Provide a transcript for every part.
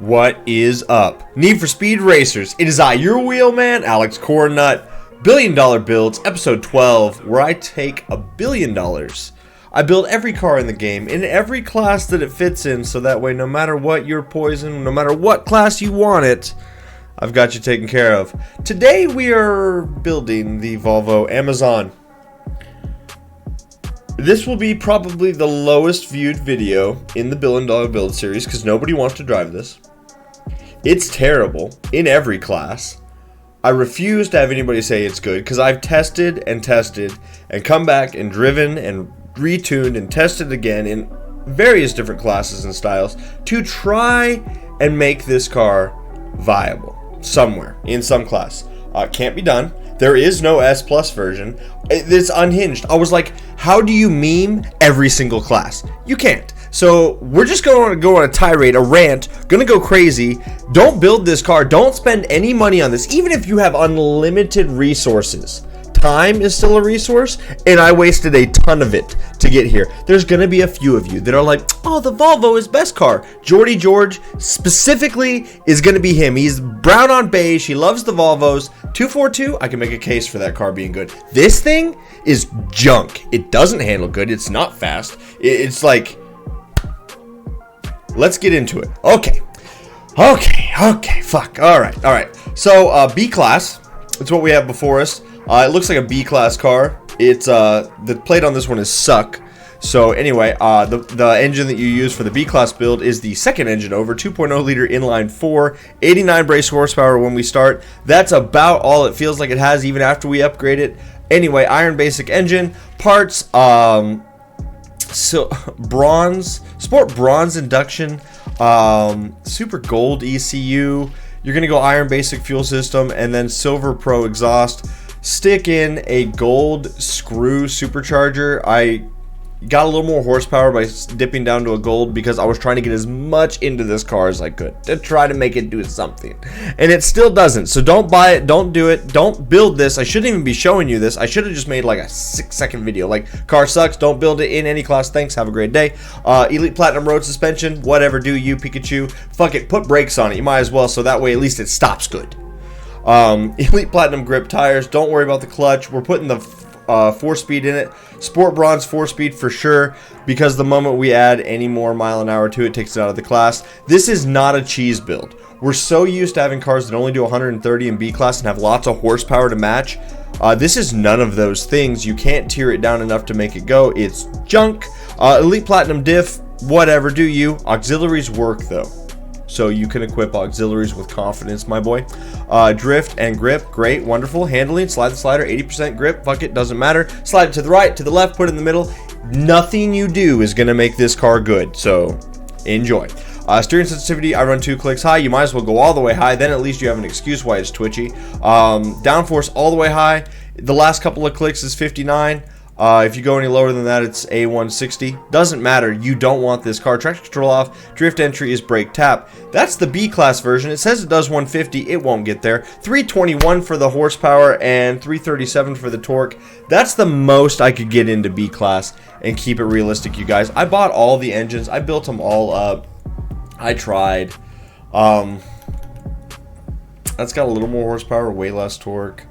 What is up? Need for Speed Racers. It is I, your wheelman, Alex Cornnut. $1 Billion Builds, episode 12, where I take $1 billion. I build every car in the game, in every class that it fits in, so that way no matter what your poison, no matter what class you want it, I've got you taken care of. Today we are building the Volvo Amazon. This will be probably the lowest viewed video in the $1 Billion Build series because nobody wants to drive this. It's terrible in every class. I refuse to have anybody say it's good because I've tested and come back and driven and retuned and tested again in various different classes and styles to try and make this car viable somewhere in some class. Can't be done. There is no S Plus version. It's unhinged. I was like, how do you meme every single class? You can't. So we're just going to go on a tirade, a rant, gonna go crazy. Don't build this car. Don't spend any money on this, even if you have unlimited resources. Time is still a resource, and I wasted a ton of it to get here. There's gonna be a few of you that are like, oh, the Volvo is best car. JordyJords specifically is gonna be him. He's brown on beige. He loves the Volvos. 242, I can make a case for that car being good. This thing is junk. It doesn't handle good. It's not fast. It's like, let's get into it. Okay, fuck. All right. So B class, that's what we have before us. It looks like a B class car. It's the plate on this one is suck. So anyway, the engine that you use for the B class build is the second engine over, 2.0 liter inline 4, 89 brake horsepower when we start. That's about all it feels like it has even after we upgrade it. Anyway, iron basic engine parts. So sport bronze induction, super gold ECU. You're gonna go iron basic fuel system and then silver pro exhaust. Stick in a gold screw supercharger. I got a little more horsepower by dipping down to a gold because I was trying to get as much into this car as I could to try to make it do something, and it still doesn't. So don't buy it, don't do it, don't build this. I shouldn't even be showing you this. I should have just made like a 6-second video like car sucks, don't build it in any class, thanks, have a great day. Elite platinum road suspension, whatever, do you, Pikachu. Fuck it, put brakes on it, you might as well, so that way at least it stops good. Elite platinum grip tires, don't worry about the clutch. We're putting the 4-speed in it. Sport bronze 4-speed for sure, because the moment we add any more mile an hour to it, it takes it out of the class. This is not a cheese build. We're so used to having cars that only do 130 in B class and have lots of horsepower to match. This is none of those things. You can't tear it down enough to make it go. It's junk. Elite platinum diff, whatever, do you. Auxiliaries work though, so you can equip auxiliaries with confidence, my boy. Drift and grip, great, wonderful. Handling, slide the slider, 80% grip, fuck it, doesn't matter. Slide it to the right, to the left, put it in the middle. Nothing you do is gonna make this car good, so enjoy. Steering sensitivity, I run 2 clicks high. You might as well go all the way high, then at least you have an excuse why it's twitchy. Downforce all the way high. The last couple of clicks is 59. If you go any lower than that, it's A160. Doesn't matter. You don't want this car. Traction control off. Drift entry is brake tap. That's the B class version. It says it does 150. It won't get there. 321 for the horsepower and 337 for the torque. That's the most I could get into B class and keep it realistic, you guys. I bought all the engines. I built them all up. I tried. That's got a little more horsepower, way less torque.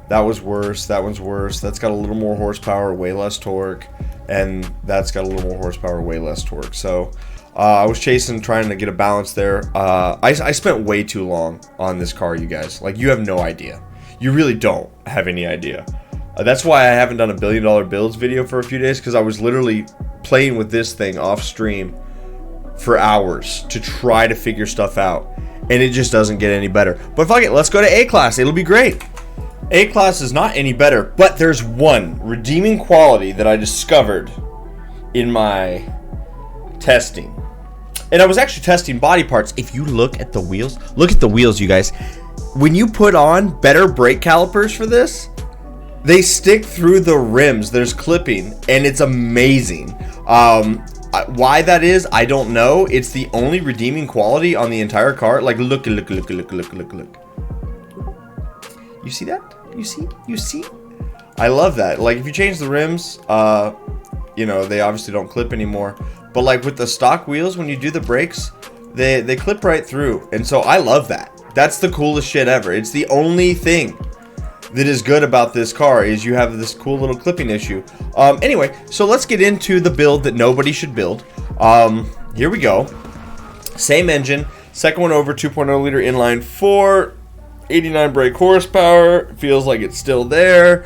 That was worse. That one's worse. That's got a little more horsepower, way less torque. And that's got a little more horsepower, way less torque. So I was trying to get a balance there. I spent way too long on this car, you guys. Like, you have no idea. You really don't have any idea. That's why I haven't done a $1 Billion Builds video for a few days, because I was literally playing with this thing off stream for hours to try to figure stuff out. And it just doesn't get any better. But fuck it, let's go to A class. It'll be great. A class is not any better, but there's one redeeming quality that I discovered in my testing. And I was actually testing body parts. If you look at the wheels, you guys. When you put on better brake calipers for this, they stick through the rims. There's clipping, and it's amazing. Why that is, I don't know. It's the only redeeming quality on the entire car. Like, look. You see that? You see? I love that. Like, if you change the rims, you know, they obviously don't clip anymore. But like with the stock wheels, when you do the brakes, they clip right through, and so I love that. That's the coolest shit ever. It's the only thing that is good about this car is you have this cool little clipping issue. Anyway, so let's get into the build that nobody should build. Here we go. Same engine, second one over, 2.0 liter inline 4, 89 brake horsepower. Feels like it's still there.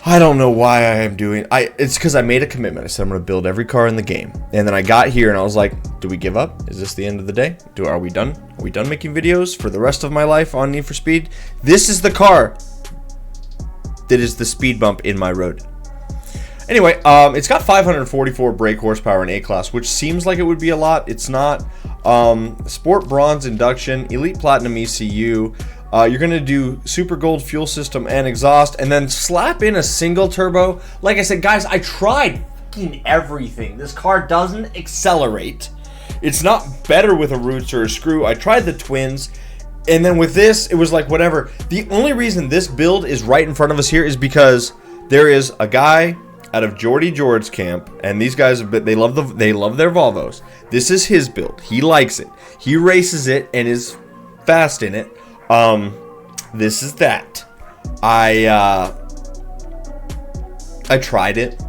I don't know why I am doing. It's because I made a commitment. I said I'm going to build every car in the game, and then I got here and I was like, do we give up? Is this the end of the day? Are we done? Are we done making videos for the rest of my life on Need for Speed? This is the car that is the speed bump in my road. Anyway, it's got 544 brake horsepower in A-Class, which seems like it would be a lot. It's not. Sport Bronze Induction, Elite Platinum ECU. You're going to do Super Gold fuel system and exhaust, and then slap in a single turbo. Like I said, guys, I tried fucking everything. This car doesn't accelerate. It's not better with a Roots or a Screw. I tried the twins. And then with this, it was like whatever. The only reason this build is right in front of us here is because there is a guy out of JordyJords camp, and these guys, they love their Volvos. This is his build. He likes it. He races it and is fast in it. This is that. I tried it.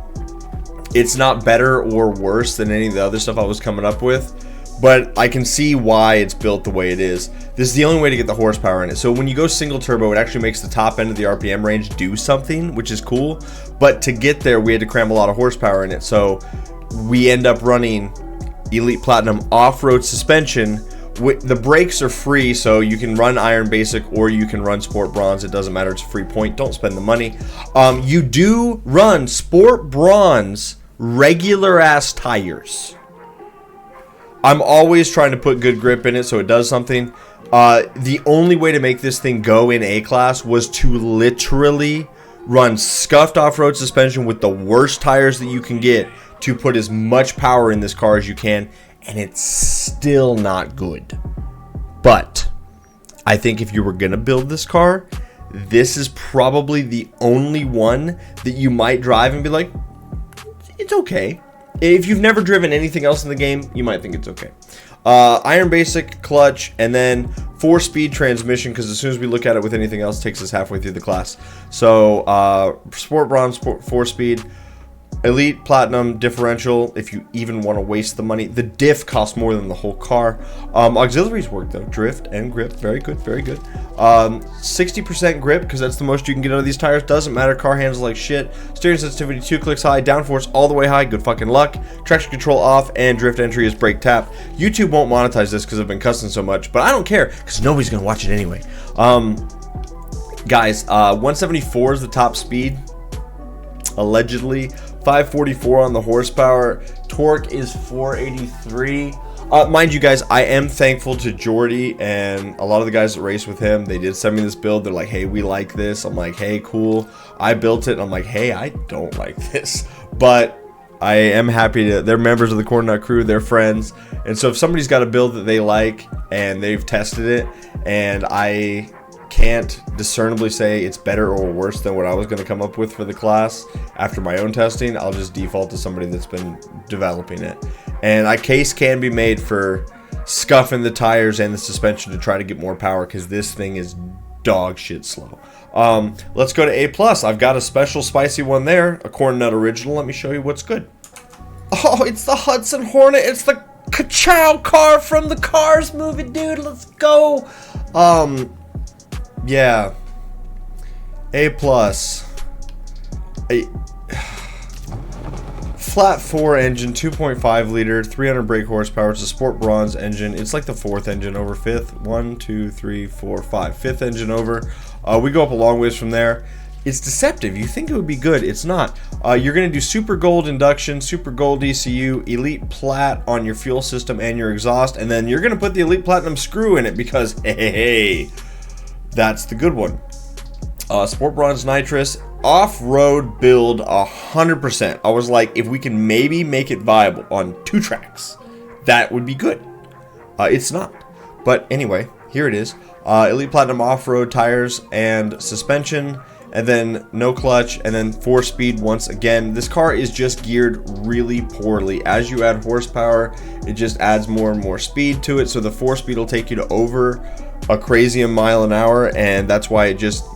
It's not better or worse than any of the other stuff I was coming up with, but I can see why it's built the way it is. This is the only way to get the horsepower in it. So when you go single turbo, it actually makes the top end of the RPM range do something, which is cool. But to get there, we had to cram a lot of horsepower in it. So we end up running Elite Platinum off-road suspension. The brakes are free, so you can run Iron Basic or you can run Sport Bronze. It doesn't matter. It's a free point. Don't spend the money. You do run Sport Bronze regular-ass tires. I'm always trying to put good grip in it so it does something. The only way to make this thing go in A-Class was to literally run scuffed off-road suspension with the worst tires that you can get to put as much power in this car as you can, and it's still not good. But I think if you were going to build this car, this is probably the only one that you might drive and be like, it's okay. If you've never driven anything else in the game, you might think it's okay. Iron Basic, clutch, and then 4-speed transmission, because as soon as we look at it with anything else, it takes us halfway through the class. So, Sport Bronze, 4-speed, Elite Platinum differential, if you even want to waste the money. The diff costs more than the whole car. Auxiliaries work though. Drift and grip. Very good, very good. 60% grip, because that's the most you can get out of these tires. Doesn't matter. Car handles like shit. Steering sensitivity 2 clicks high. Downforce all the way high. Good fucking luck. Traction control off, and drift entry is brake tap. YouTube won't monetize this because I've been cussing so much, but I don't care because nobody's going to watch it anyway. Guys, 174 is the top speed. Allegedly. 544 on the horsepower. Torque is 483. Mind you guys, I am thankful to Jordy and a lot of the guys that race with him. They did send me this build. They're like, hey, we like this. I'm like, hey, cool. I built it. And I'm like, hey, I don't like this. But I am happy to, they're members of the Cornnut crew. They're friends. And so if somebody's got a build that they like and they've tested it and I can't discernibly say it's better or worse than what I was going to come up with for the class after my own testing, I'll just default to somebody that's been developing it. And a case can be made for scuffing the tires and the suspension to try to get more power, because this thing is dog shit slow. Let's go to A+. I've got a special spicy one there, a Cornnut original. Let me show you what's good. Oh, it's the Hudson Hornet. It's the Ka-chow car from the Cars movie, dude. Let's go. Yeah, A+, flat 4 engine, 2.5 liter, 300 brake horsepower. It's a Sport Bronze engine. It's like the 4th engine over, 5th, 1, 2, 3, 4, 5, 5th engine over. We go up a long ways from there. It's deceptive. You think it would be good. It's not. You're going to do Super Gold induction, Super Gold ECU, Elite Plat on your fuel system and your exhaust, and then you're going to put the Elite Platinum screw in it because, hey, that's the good one. Sport Bronze nitrous, off-road build 100%. I was like, if we can maybe make it viable on 2 tracks, that would be good. It's not. But anyway, here it is. Elite Platinum off-road tires and suspension. and then no clutch, and then 4-speed once again. This car is just geared really poorly. As you add horsepower, it just adds more and more speed to it, so the 4-speed will take you to over a crazy mile an hour, and that's why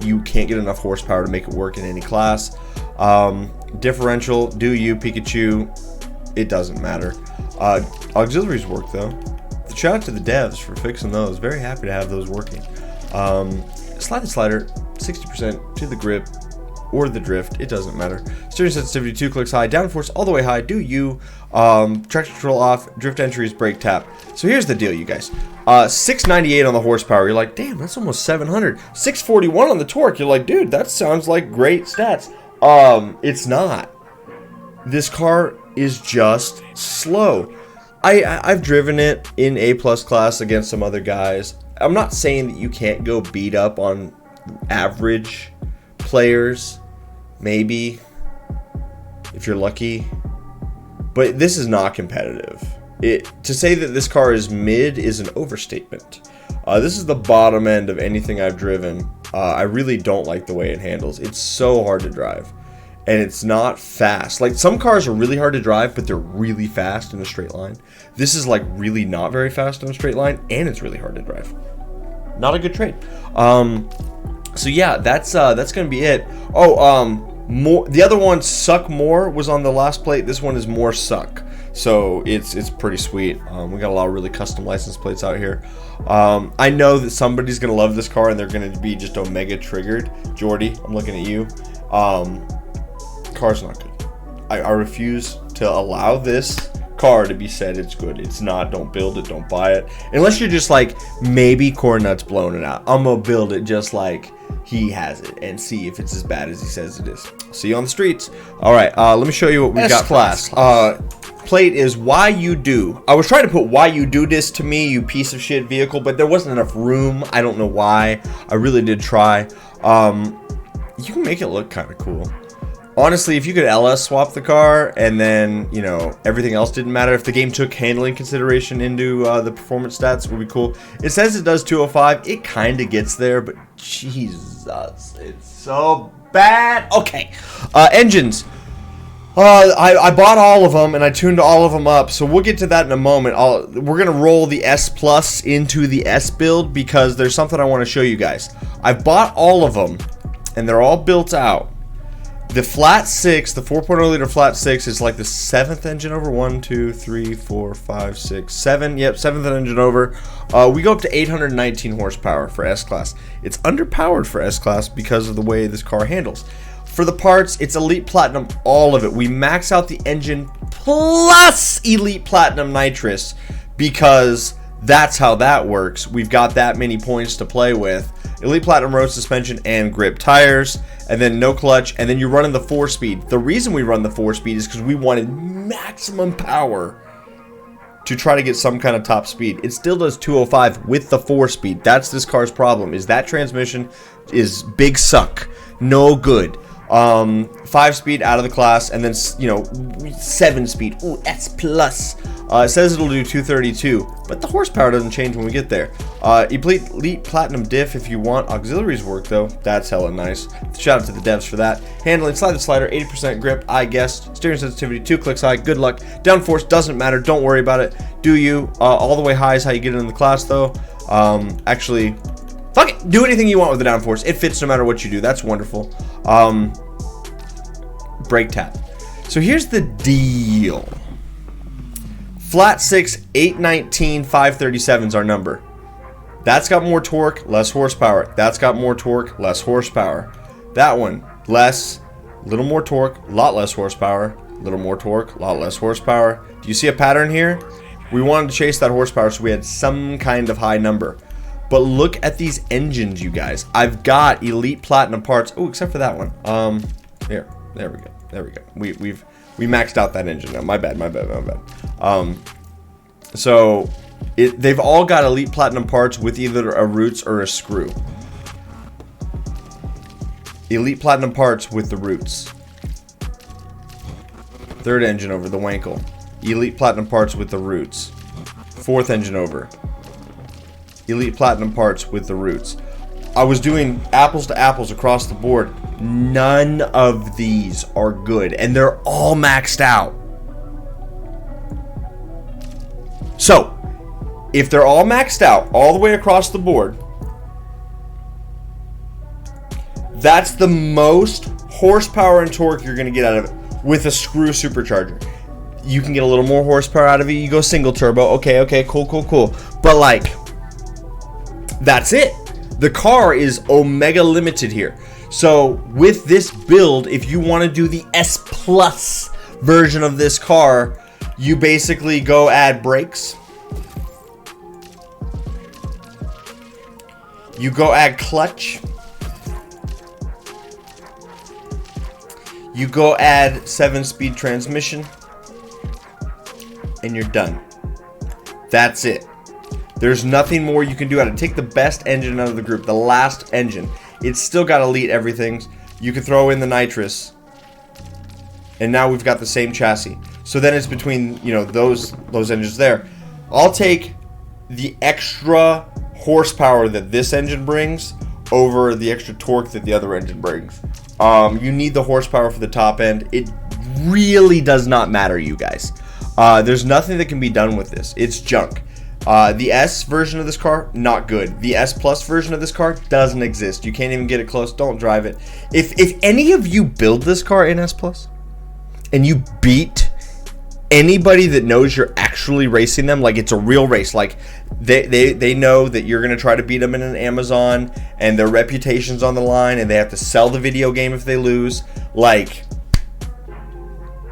you can't get enough horsepower to make it work in any class. Differential, do you, Pikachu, it doesn't matter. Auxiliaries work though. Shout out to the devs for fixing those. Very happy to have those working. Slide the slider 60% to the grip or the drift, it doesn't matter. Steering sensitivity 2 clicks high, downforce all the way high, do you. Traction control off, drift entry is brake tap. So here's the deal, you guys. 698 on the horsepower, you're like, damn, that's almost 700. 641 on the torque, you're like, dude, that sounds like great stats. It's not. This car is just slow. I've driven it in A+ class against some other guys. I'm not saying that you can't go beat up on average players, maybe, if you're lucky, but this is not competitive. To say that this car is mid is an overstatement. This is the bottom end of anything I've driven. I really don't like the way it handles. It's so hard to drive, and it's not fast. Like, some cars are really hard to drive, but they're really fast in a straight line. This is like really not very fast in a straight line, and it's really hard to drive. Not a good trade. So yeah, that's gonna be it. The other one, suck more, was on the last plate. This one is more suck, so it's pretty sweet. We got a lot of really custom license plates out here. I know that somebody's gonna love this car and they're gonna be just omega triggered. Jordy, I'm looking at you. Car's not good. I refuse to allow this car to be said it's good. It's not. Don't build it, don't buy it, unless you're just like, maybe Cornnut's blowing it out. I'm gonna build it just like he has it and see if it's as bad as he says it is. See you on the streets. All right, let me show you what we got. Class plate is why you do. I was trying to put why you do this to me, you piece of shit vehicle, but there wasn't enough room. I don't know why. I really did try. You can make it look kind of cool. Honestly, if you could LS swap the car and then, you know, everything else didn't matter, if the game took handling consideration into the performance stats, it would be cool. It says it does 205. It kind of gets there, but Jesus, it's so bad. Okay, engines. I bought all of them and I tuned all of them up, so we'll get to that in a moment. We're gonna roll the S Plus into the S build because there's something I want to show you guys. I've bought all of them and they're all built out. The flat 6, the 4.0 liter flat 6 is like the 7th engine over. 1, 2, 3, 4, 5, 6, 7. Yep, 7th engine over. We go up to 819 horsepower for S Class. It's underpowered for S Class because of the way this car handles. For the parts, it's Elite Platinum, all of it. We max out the engine plus Elite Platinum Nitrous because that's how that works. We've got that many points to play with. Elite Platinum road suspension and grip tires, and then no clutch, and then you're running the 4-speed. The reason we run the 4-speed is because we wanted maximum power to try to get some kind of top speed. It still does 205 with the 4-speed. That's this car's problem, is that transmission is big suck. No good. 5-speed out of the class, and then, you know, 7-speed. Ooh, S plus. It says it'll do 232, but the horsepower doesn't change when we get there. Elite Platinum diff if you want. Auxiliaries work though. That's hella nice. Shout out to the devs for that. Handling, slide the slider, 80% grip, I guessed. Steering sensitivity, 2 clicks high. Good luck. Downforce doesn't matter. Don't worry about it. Do you? All the way high is how you get it in the class though. Actually, fuck it. Do anything you want with the downforce. It fits no matter what you do. That's wonderful. Brake tap. So here's the deal. Flat 6, 819, 537 is our number. That's got more torque, less horsepower. That's got more torque, less horsepower. That one, less, little more torque, lot less horsepower, little more torque, lot less horsepower. Do you see a pattern here? We wanted to chase that horsepower, so we had some kind of high number. But look at these engines, you guys. I've got Elite Platinum parts. Oh, except for that one. There we go. There we go. We maxed out that engine now. My bad. So they've all got Elite Platinum parts with either a roots or a screw. Elite Platinum parts with the roots. Third engine over, the Wankel. Elite Platinum parts with the roots. Fourth engine over. Elite Platinum parts with the roots. I was doing apples to apples across the board. None of these are good, and they're all maxed out. So, if they're all maxed out all the way across the board, that's the most horsepower and torque you're going to get out of it with a screw supercharger. You can get a little more horsepower out of it. You go single turbo. Okay, cool. But like, that's it. The car is Omega limited here. So with this build, if you want to do the S Plus version of this car, you basically go add brakes. You go add clutch. You go add 7-speed transmission. And you're done. That's it. There's nothing more you can do out of it. Take the best engine out of the group, the last engine. It's still got elite everything. You can throw in the nitrous, and now we've got the same chassis. So then it's between, you know, those engines there. I'll take the extra horsepower that this engine brings over the extra torque that the other engine brings. You need the horsepower for the top end. It really does not matter, you guys. There's nothing that can be done with this. It's junk. The S version of this car, not good. The S Plus version of this car doesn't exist. You can't even get it close. Don't drive it. If any of you build this car in S Plus and you beat anybody that knows you're actually racing them, like it's a real race, like they know that you're going to try to beat them in an Amazon and their reputation's on the line and they have to sell the video game if they lose, like,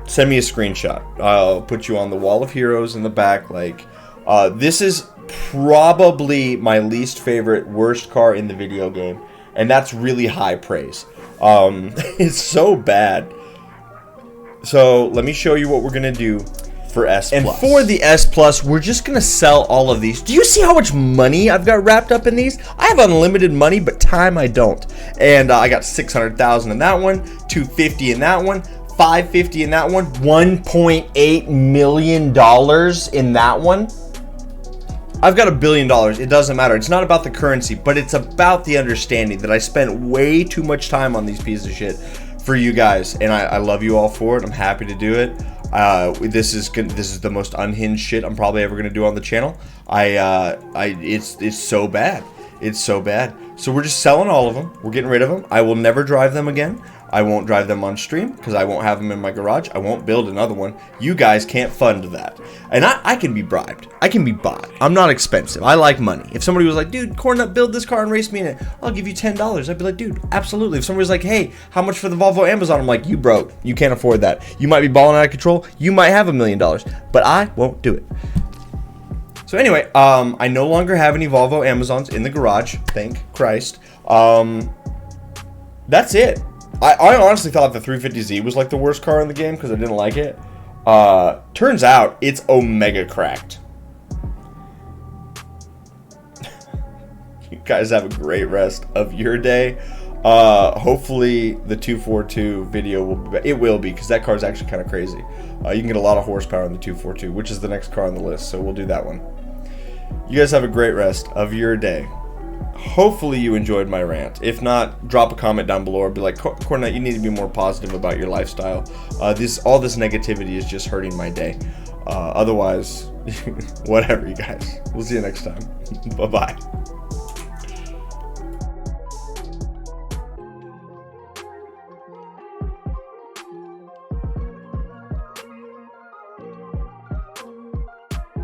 send me a screenshot. I'll put you on the wall of heroes in the back. Like, this is probably my least favorite, worst car in the video game, and that's really high praise. It's so bad. So let me show you what we're gonna do for S Plus. And for the S Plus, we're just gonna sell all of these. Do you see how much money I've got wrapped up in these? I have unlimited money, but time I don't. And I got 600,000 in that one, 250 in that one, 550 in that one, 1.8 million dollars in that one. I've got $1 billion. It doesn't matter. It's not about the currency, but it's about the understanding that I spent way too much time on these pieces of shit for you guys, and I love you all for it. I'm happy to do it. This is the most unhinged shit I'm probably ever gonna do on the channel. It's so bad. It's so bad. So we're just selling all of them. We're getting rid of them. I will never drive them again. I won't drive them on stream because I won't have them in my garage. I won't build another one. You guys can't fund that. And I can be bribed. I can be bought. I'm not expensive. I like money. If somebody was like, dude, Cornnut, build this car and race me in it, I'll give you $10. I'd be like, dude, absolutely. If somebody was like, hey, how much for the Volvo Amazon? I'm like, you broke. You can't afford that. You might be balling out of control. You might have $1 million. But I won't do it. So anyway, I no longer have any Volvo Amazons in the garage. Thank Christ. That's it. I honestly thought the 350Z was like the worst car in the game because I didn't like it. Turns out it's Omega cracked. You guys have a great rest of your day. Hopefully the 242 video will be because that car is actually kind of crazy. You can get a lot of horsepower in the 242, which is the next car on the list, so we'll do that one. You guys have a great rest of your day. Hopefully you enjoyed my rant. If not, drop a comment down below or be like, Cornnut, you need to be more positive about your lifestyle. All this negativity is just hurting my day. Otherwise, whatever, you guys. We'll see you next time. Bye-bye.